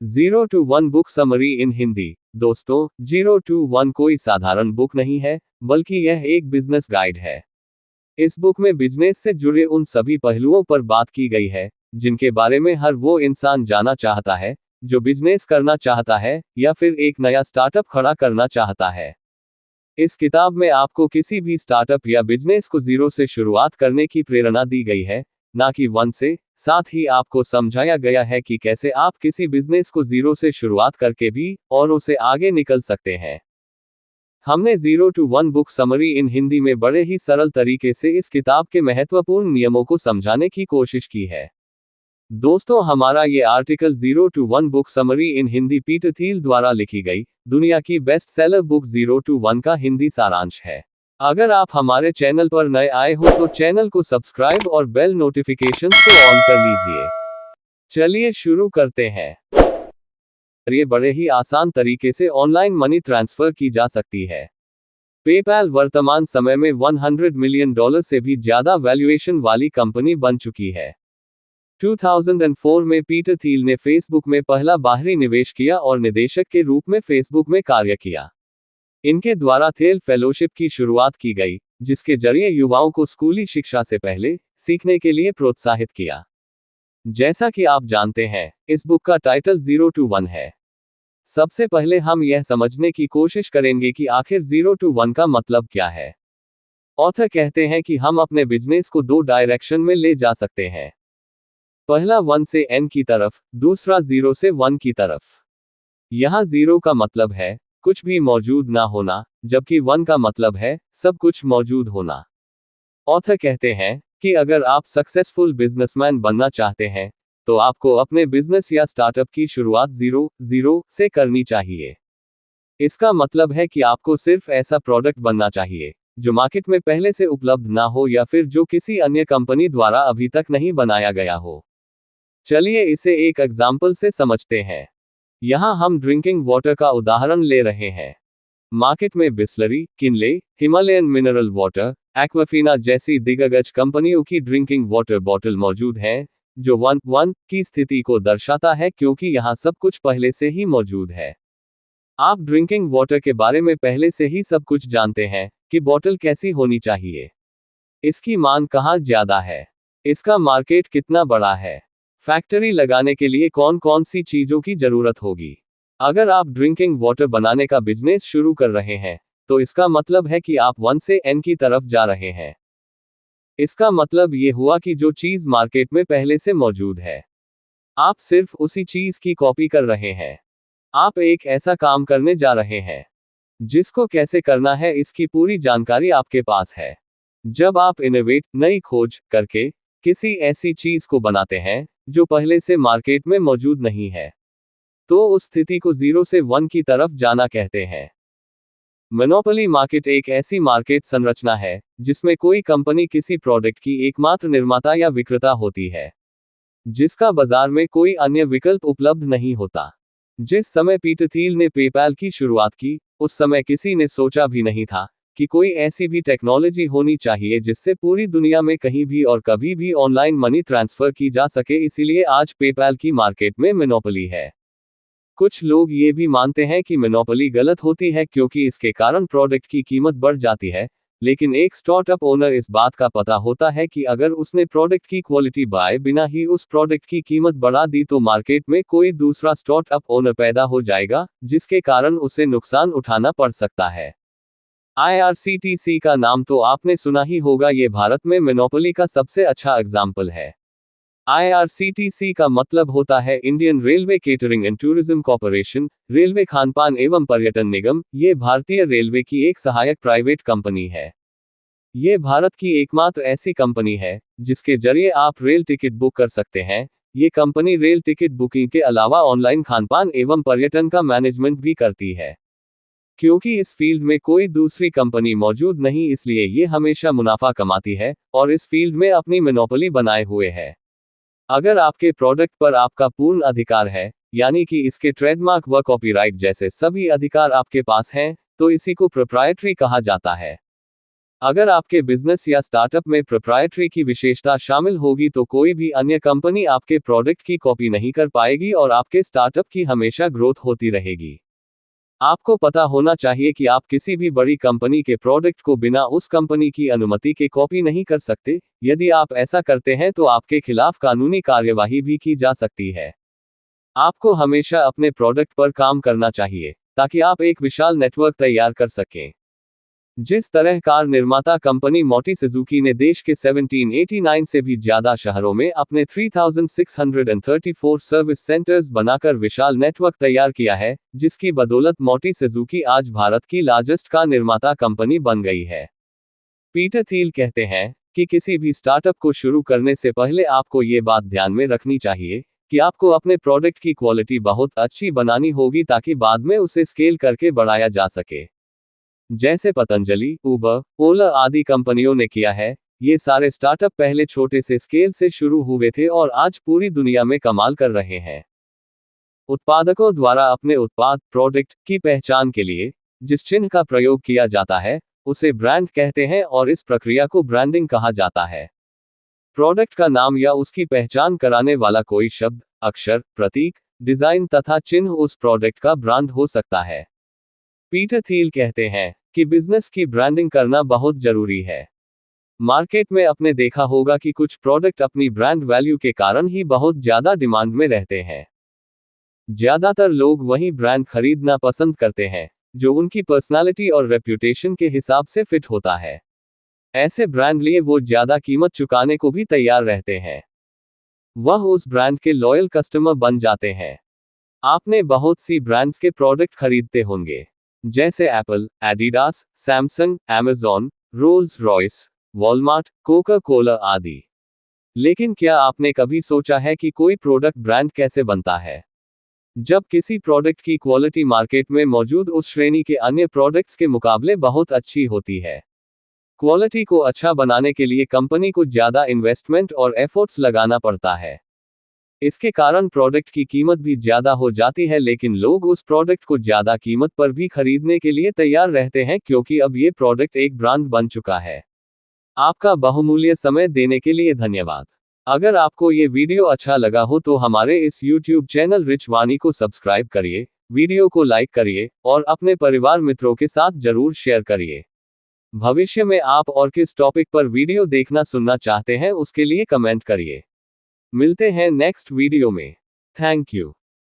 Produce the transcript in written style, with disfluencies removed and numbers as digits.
Zero to one book summary in Hindi. दोस्तों, zero to one कोई साधारण बुक नहीं है, बल्कि यह एक बिजनेस गाइड है। इस बुक में बिजनेस से जुड़े उन सभी पहलुओं पर बात की गई है जिनके बारे में हर वो इंसान जानना चाहता है जो बिजनेस करना चाहता है या फिर एक नया स्टार्टअप खड़ा करना चाहता है। इस किताब में आपको किसी भी स्टार्टअप या बिजनेस को जीरो से शुरुआत करने की प्रेरणा दी गई है, ना कि वन से। साथ ही आपको समझाया गया है कि कैसे आप किसी बिजनेस को जीरो से शुरुआत करके भी और उसे आगे निकल सकते हैं। हमने zero to one book summary in Hindi में बड़े ही सरल तरीके से इस किताब के महत्वपूर्ण नियमों को समझाने की कोशिश की है। दोस्तों, हमारा ये article zero to one book summary in Hindi Peter Thiel द्वारा लिखी गई दुनिया की best seller book zero to one का हिंदी सारांश है। अगर आप हमारे चैनल पर नए आए हो तो चैनल को सब्सक्राइब और बेल नोटिफिकेशंस को ऑन कर लीजिए। चलिए शुरू करते हैं। ये बड़े ही आसान तरीके से ऑनलाइन मनी ट्रांसफर की जा सकती है। पेपैल वर्तमान समय में $100 मिलियन से भी ज्यादा वैल्यूएशन वाली कंपनी बन चुकी है। 2004 में पीटर थियल ने फेसबुक में पहला बाहरी निवेश किया और निदेशक के रूप में फेसबुक में कार्य किया। इनके द्वारा थियल फेलोशिप की शुरुआत की गई, जिसके जरिए युवाओं को स्कूली शिक्षा से पहले सीखने के लिए प्रोत्साहित किया। जैसा कि आप जानते हैं, इस बुक का टाइटल जीरो टू वन है। सबसे पहले हम यह समझने की कोशिश करेंगे कि आखिर जीरो टू वन का मतलब क्या है। ऑथर कहते हैं कि हम अपने बिजनेस को दो डायरेक्शन में ले जा सकते हैं। पहला वन से एन की तरफ, दूसरा जीरो से वन की तरफ। यहां जीरो का मतलब है कुछ भी मौजूद ना होना, जबकि वन का मतलब है सब कुछ मौजूद होना। ऑथर कहते हैं कि अगर आप सक्सेसफुल बिजनेसमैन बनना चाहते हैं तो आपको अपने बिजनेस या स्टार्टअप की शुरुआत जीरो से करनी चाहिए। इसका मतलब है कि आपको सिर्फ ऐसा प्रोडक्ट बनना चाहिए जो मार्केट में पहले से उपलब्ध ना हो या फिर जो किसी अन्य कंपनी द्वारा अभी तक नहीं बनाया गया हो। चलिए इसे एक एग्जाम्पल से समझते हैं। यहां हम ड्रिंकिंग वाटर का उदाहरण ले रहे हैं। मार्केट में Bisleri, Kinley, Himalayan mineral water, Aquafina जैसी दिग्गज कंपनियों की ड्रिंकिंग वाटर बॉटल मौजूद हैं, जो वन की स्थिति को दर्शाता है क्योंकि यहां सब कुछ पहले से ही मौजूद है। आप ड्रिंकिंग वाटर के बारे में पहले से ही सब कुछ जानते हैं कि बॉटल कैसी होनी चाहिए, इसकी मांग कहाँ ज्यादा है, इसका मार्केट कितना बड़ा है, फैक्ट्री लगाने के लिए कौन कौन सी चीजों की जरूरत होगी। अगर आप ड्रिंकिंग वाटर बनाने का बिजनेस शुरू कर रहे हैं तो इसका मतलब है कि आप वन से एन की तरफ जा रहे हैं। इसका मतलब ये हुआ कि जो चीज मार्केट में पहले से मौजूद है, आप सिर्फ उसी चीज की कॉपी कर रहे हैं। आप एक ऐसा काम करने जा रहे हैं जिसको कैसे करना है इसकी पूरी जानकारी आपके पास है। जब आप इनोवेट, नई खोज करके किसी ऐसी चीज को बनाते हैं जो पहले से मार्केट में मौजूद नहीं है, तो उस स्थिति को जीरो से वन की तरफ जाना कहते हैं। मोनोपोली मार्केट एक ऐसी मार्केट संरचना है जिसमें कोई कंपनी किसी प्रोडक्ट की एकमात्र निर्माता या विक्रेता होती है, जिसका बाजार में कोई अन्य विकल्प उपलब्ध नहीं होता। जिस समय पीटर थियल ने पेपैल की शुरुआत की, उस समय किसी ने सोचा भी नहीं था कि कोई ऐसी भी टेक्नोलॉजी होनी चाहिए जिससे पूरी दुनिया में कहीं भी और कभी भी ऑनलाइन मनी ट्रांसफर की जा सके। इसीलिए आज पेपैल की मार्केट में मोनोपोली है। कुछ लोग ये भी मानते हैं कि मोनोपोली गलत होती है क्योंकि इसके कारण प्रोडक्ट की कीमत बढ़ जाती है, लेकिन एक स्टार्टअप ओनर इस बात का पता होता है कि अगर उसने प्रोडक्ट की क्वालिटी बढ़ाए बिना ही उस प्रोडक्ट की कीमत बढ़ा दी तो मार्केट में कोई दूसरा स्टार्टअप ओनर पैदा हो जाएगा, जिसके कारण उसे नुकसान उठाना पड़ सकता है। IRCTC का नाम तो आपने सुना ही होगा। ये भारत में मोनोपोली का सबसे अच्छा एग्जाम्पल है। IRCTC का मतलब होता है Indian railway catering and tourism corporation, railway खानपान एवं पर्यटन निगम। ये भारतीय रेलवे की एक सहायक प्राइवेट कंपनी है। ये भारत की एकमात्र ऐसी कंपनी है जिसके जरिए आप रेल टिकट बुक कर सकते हैं। ये कंपनी रेल टिकट बुकिंग के अलावा ऑनलाइन खानपान एवं पर्यटन का मैनेजमेंट भी करती है। क्योंकि इस फील्ड में कोई दूसरी कंपनी मौजूद नहीं, इसलिए ये हमेशा मुनाफा कमाती है और इस फील्ड में अपनी मोनोपोली बनाए हुए है। अगर आपके प्रोडक्ट पर आपका पूर्ण अधिकार है, यानी कि इसके ट्रेडमार्क व कॉपीराइट जैसे सभी अधिकार आपके पास हैं, तो इसी को प्रोप्राइटरी कहा जाता है। अगर आपके बिजनेस या स्टार्टअप में प्रोप्राइटरी की विशेषता शामिल होगी तो कोई भी अन्य कंपनी आपके प्रोडक्ट की कॉपी नहीं कर पाएगी और आपके स्टार्टअप की हमेशा ग्रोथ होती रहेगी। आपको पता होना चाहिए कि आप किसी भी बड़ी कंपनी के प्रोडक्ट को बिना उस कंपनी की अनुमति के कॉपी नहीं कर सकते। यदि आप ऐसा करते हैं तो आपके खिलाफ कानूनी कार्यवाही भी की जा सकती है। आपको हमेशा अपने प्रोडक्ट पर काम करना चाहिए ताकि आप एक विशाल नेटवर्क तैयार कर सकें। जिस तरह कार निर्माता कंपनी मारुति सुजुकी ने देश के 1789 से भी ज्यादा शहरों में अपने 3634 सर्विस सेंटर्स बनाकर विशाल नेटवर्क तैयार किया है, जिसकी बदौलत मारुति सुजुकी आज भारत की लार्जेस्ट कार निर्माता कंपनी बन गई है। पीटर थियल कहते हैं कि किसी भी स्टार्टअप को शुरू करने से पहले आपको ये बात ध्यान में रखनी चाहिए कि आपको अपने प्रोडक्ट की क्वालिटी बहुत अच्छी बनानी होगी ताकि बाद में उसे स्केल करके बढ़ाया जा सके। जैसे पतंजलि, उबर, ओला आदि कंपनियों ने किया है। ये सारे स्टार्टअप पहले छोटे से स्केल से शुरू हुए थे और आज पूरी दुनिया में कमाल कर रहे हैं। उत्पादकों द्वारा अपने उत्पाद प्रोडक्ट की पहचान के लिए जिस चिन्ह का प्रयोग किया जाता है उसे ब्रांड कहते हैं और इस प्रक्रिया को ब्रांडिंग कहा जाता है। प्रोडक्ट का नाम या उसकी पहचान कराने वाला कोई शब्द, अक्षर, प्रतीक, डिजाइन तथा चिन्ह उस प्रोडक्ट का ब्रांड हो सकता है। पीटर थियल कहते हैं कि बिजनेस की ब्रांडिंग करना बहुत जरूरी है। मार्केट में आपने देखा होगा कि कुछ प्रोडक्ट अपनी ब्रांड वैल्यू के कारण ही बहुत ज्यादा डिमांड में रहते हैं। ज्यादातर लोग वही ब्रांड खरीदना पसंद करते हैं जो उनकी पर्सनालिटी और रेप्यूटेशन के हिसाब से फिट होता है। ऐसे ब्रांड लिए वो ज्यादा कीमत चुकाने को भी तैयार रहते हैं। वह उस ब्रांड के लॉयल कस्टमर बन जाते हैं। आपने बहुत सी ब्रांड्स के प्रोडक्ट खरीदते होंगे, जैसे Apple, Adidas, Samsung, Amazon, Rolls Royce, Walmart, Coca Cola आदि। लेकिन क्या आपने कभी सोचा है कि कोई प्रोडक्ट ब्रांड कैसे बनता है? जब किसी प्रोडक्ट की क्वालिटी मार्केट में मौजूद उस श्रेणी के अन्य प्रोडक्ट्स के मुकाबले बहुत अच्छी होती है। क्वालिटी को अच्छा बनाने के लिए कंपनी को ज्यादा इन्वेस्टमेंट और एफर्ट्स लगाना पड़ता है। इसके कारण प्रोडक्ट की कीमत भी ज्यादा हो जाती है, लेकिन लोग उस प्रोडक्ट को ज्यादा कीमत पर भी खरीदने के लिए तैयार रहते हैं क्योंकि अब ये प्रोडक्ट एक ब्रांड बन चुका है। आपका बहुमूल्य समय देने के लिए धन्यवाद। अगर आपको ये वीडियो अच्छा लगा हो तो हमारे इस YouTube चैनल रिच वाणी को सब्सक्राइब करिए, वीडियो को लाइक करिए और अपने परिवार मित्रों के साथ जरूर शेयर करिए। भविष्य में आप और किस टॉपिक पर वीडियो देखना सुनना चाहते हैं उसके लिए कमेंट करिए। मिलते हैं नेक्स्ट वीडियो में। Thank you.